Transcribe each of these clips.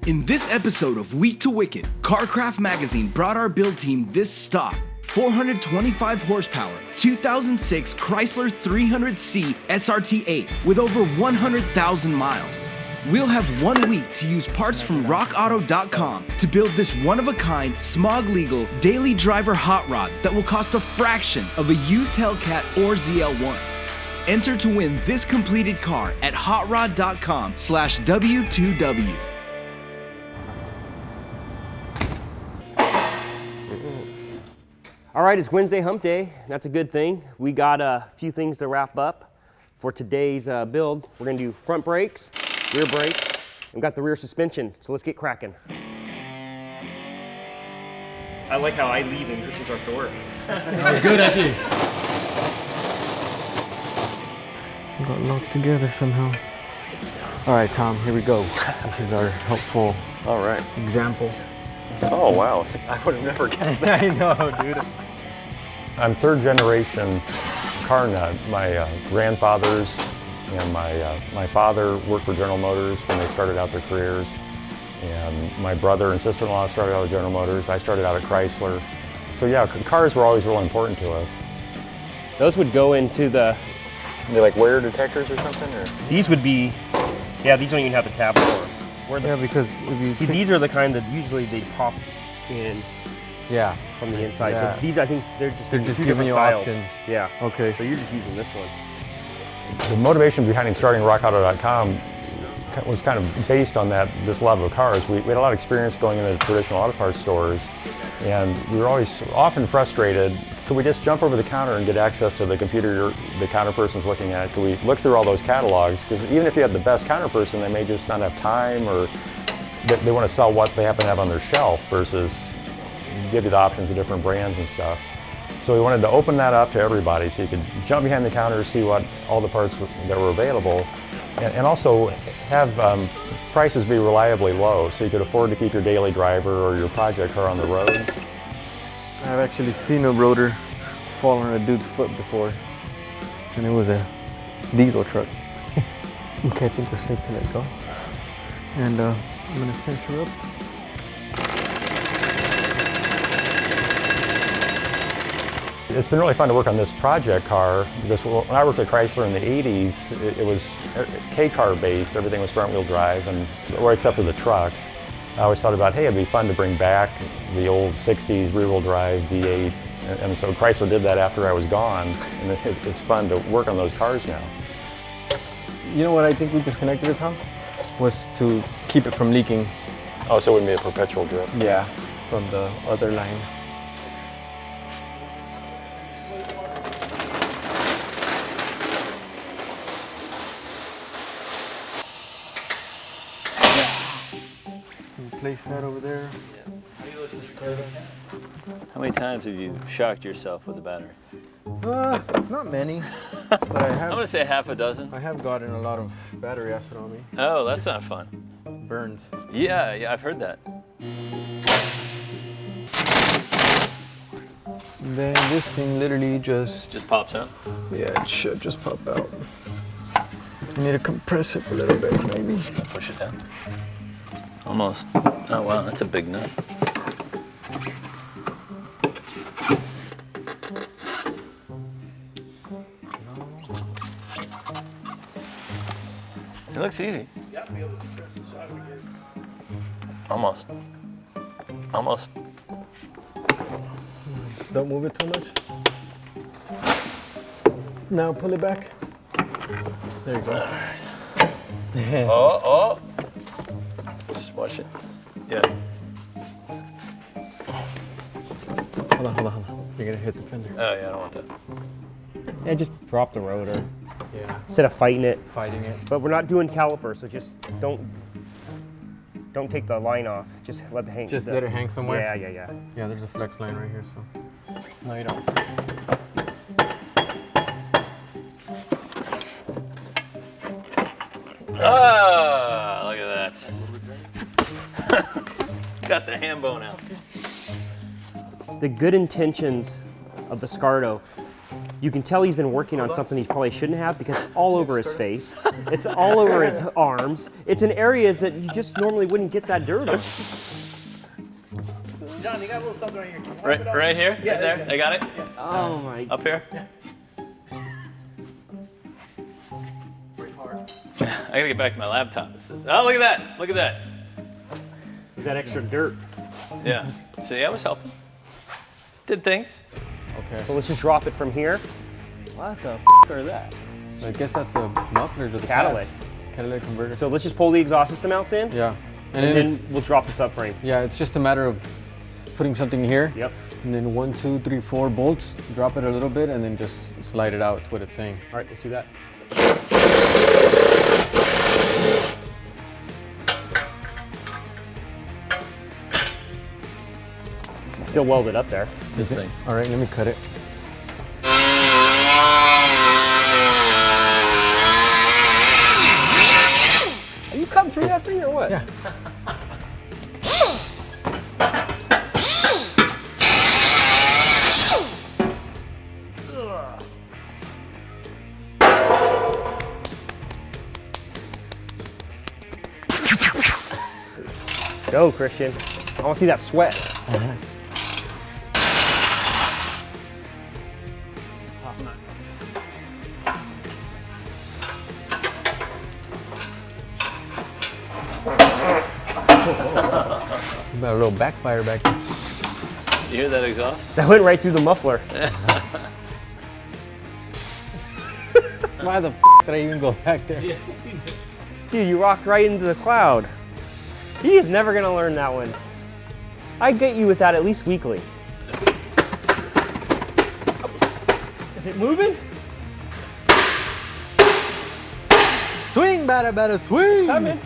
In this episode of Week to Wicked, CarCraft Magazine brought our build team this stock: 425 horsepower, 2006 Chrysler 300C SRT8 with over 100,000 miles. We'll have 1 week to use parts from rockauto.com to build this one-of-a-kind, smog-legal, daily driver hot rod that will cost a fraction of a used Hellcat or ZL1. Enter to win this completed car at hotrod.com/W2W. All right, it's Wednesday hump day. That's a good thing. We got a few things to wrap up for today's build. We're gonna do front brakes, rear brakes, and we've got the rear suspension. So let's get cracking. I like how I leave and Christian starts to work. That was good, actually. Got locked together somehow. All right, Tom, here we go. This is our helpful example. Oh, wow. I would have never guessed that. I know, dude. I'm third generation car nut. My grandfathers and my father worked for General Motors when they started out their careers. And my brother and sister-in-law started out at General Motors. I started out at Chrysler. So yeah, cars were always really important to us. Those would go into the... They like wear detectors or something? Or? These would be... Yeah, these don't even have the tab for. Yeah, because if you see, these are the kind that usually they pop in from the inside. Yeah. So these, I think, they're just giving you styles. options. Yeah. Okay. So you're just using this one. The motivation behind starting rockauto.com was kind of based on this love of cars. We had a lot of experience going into traditional auto parts stores, and we were always often frustrated. Could we just jump over the counter and get access to the computer the counter person's looking at? Could we look through all those catalogs? Because even if you had the best counter person, they may just not have time, or they want to sell what they happen to have on their shelf versus give you the options of different brands and stuff. So we wanted to open that up to everybody so you could jump behind the counter, see what all the parts that were available, and also have prices be reliably low so you could afford to keep your daily driver or your project car on the road. I've actually seen a rotor fall on a dude's foot before, and it was a diesel truck. Okay, I think we're safe to let go. And I'm gonna center up. It's been really fun to work on this project car because when I worked at Chrysler in the 80s, it was K-car based. Everything was front wheel drive, or except for the trucks. I always thought about, hey, it'd be fun to bring back the old 60s rear-wheel drive V8. And so Chrysler did that after I was gone, and it's fun to work on those cars now. You know what I think we disconnected it, Tom? Was to keep it from leaking. Oh, so it wouldn't be a perpetual drip? Yeah, from the other line. Place that over there. How many times have you shocked yourself with a battery? Not many, but I'm gonna say half a dozen. I have gotten a lot of battery acid on me. Oh, that's not fun. Burns. Yeah, I've heard that. Then this thing literally just pops out. Yeah, it should just pop out. I need to compress it a little bit, maybe. Push it down. Almost. Oh wow, that's a big nut. It looks easy. You gotta be able to press this out again. Almost. Almost. Don't move it too much. Now pull it back. There you go. Oh. Just watch it. Yeah. Hold on. You're gonna hit the fender. Oh yeah, I don't want that. Yeah, just drop the rotor Yeah. instead of fighting it. Fighting But we're not doing calipers, so just don't take the line off. Just let it hang. Just let it hang somewhere? Yeah. Yeah, there's a flex line right here, so. No, you don't. Ah, look at that. Got the ham bone out. The good intentions of the Scardo You can tell he's been working on something he probably shouldn't have because it's all over his face. It's all over his arms. It's in areas that you just normally wouldn't get that dirt on. John, you got a little something right here. Right here? Yeah, Right there? yeah. I got it? Yeah. Oh my. Up here? Pretty hard. I gotta get back to my laptop. Oh, look at that. Look at that. Is that extra dirt? Yeah. See, I was helping. Did things. Okay. So let's just drop it from here. What the are that? I guess that's the mufflers or the Catalytic. pads. Catalytic converter. So let's just pull the exhaust system out then. Yeah. And then we'll drop the subframe. Yeah, it's just a matter of putting something here. Yep. And then 1, 2, 3, 4 bolts. Drop it a little bit and then just slide it out. That's what it's saying. All right, let's do that. It's still welded up there. This thing. All right, let me cut it. Are you cutting through that thing or what? Yeah. Go, Christian. I want to see that sweat. Got a little backfire back there. You hear that exhaust? That went right through the muffler. Why the did I even go back there? Dude, you rocked right into the cloud. He is never gonna learn that one. I get you with that at least weekly. Is it moving? Swing, batter, swing! Coming.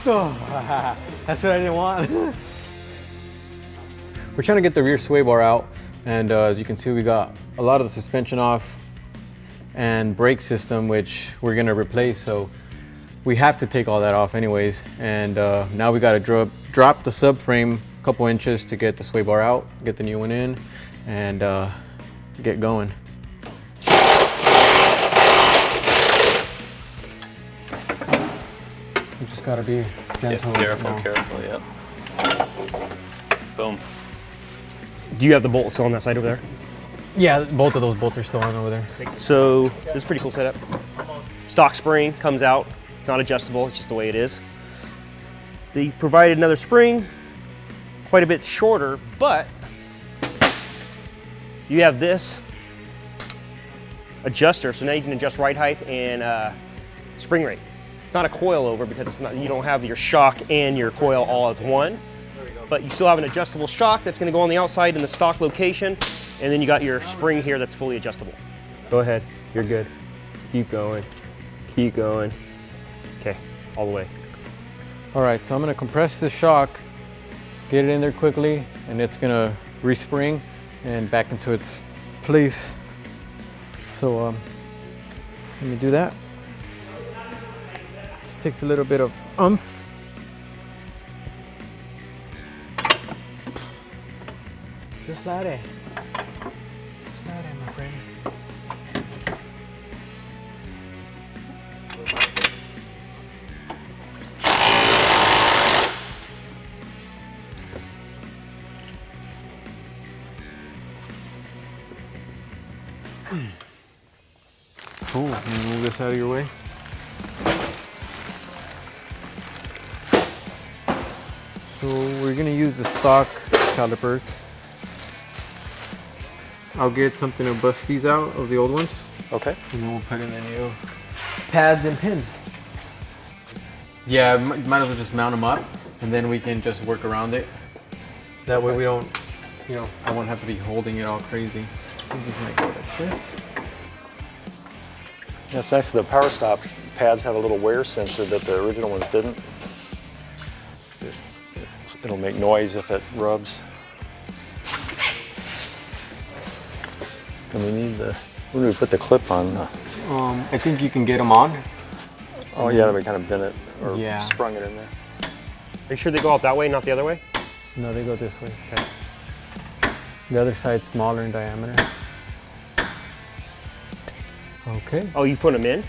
Oh, that's what I didn't want. We're trying to get the rear sway bar out, and as you can see, we got a lot of the suspension off and brake system, which we're gonna replace. So we have to take all that off anyways. And now we gotta drop the subframe a couple inches to get the sway bar out, get the new one in, and get going. You just gotta be gentle. Careful, careful, yep. Boom. Do you have the bolts on that side over there? Yeah, both of those bolts are still on over there. So this is a pretty cool setup. Stock spring comes out, not adjustable, it's just the way it is. They provided another spring, quite a bit shorter, but you have this adjuster, so now you can adjust ride height and spring rate. It's not a coil over because it's not, you don't have your shock and your coil all as one, but you still have an adjustable shock that's going to go on the outside in the stock location, and then you got your spring here that's fully adjustable. Go ahead, you're good. Keep going, keep going. Okay, all the way. All right, so I'm gonna compress the shock, get it in there quickly, and it's gonna respring and back into its place. So let me do that. This takes a little bit of oomph. Just like it. Just like it, my friend. Cool, let me move this out of your way. So we're gonna use the stock calipers. I'll get something to bust these out of the old ones. Okay. And then we'll put in the new pads and pins. Yeah, might as well just mount them up and then we can just work around it. That way we don't, you know, I won't have to be holding it all crazy. I think these might go like this. Yeah, it's nice the power stop pads have a little wear sensor that the original ones didn't. It'll make noise if it rubs. And we need the, where do we put the clip on? I think you can get them on. Oh yeah, we kind of bent it or Yeah. sprung it in there. Are you sure they go out that way, not the other way? No, they go this way. Okay. The other side's smaller in diameter. Okay. Oh, you put them in?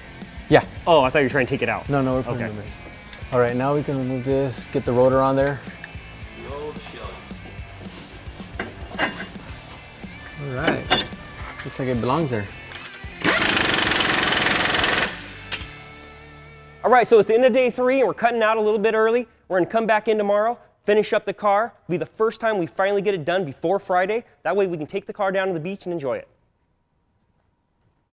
Yeah. Oh, I thought you were trying to take it out. No, we're putting Okay. them in. All right, now we can remove this, get the rotor on there. All right. Looks like it belongs there. All right, so it's the end of day 3 and we're cutting out a little bit early. We're gonna come back in tomorrow, finish up the car. It'll be the first time we finally get it done before Friday. That way we can take the car down to the beach and enjoy it.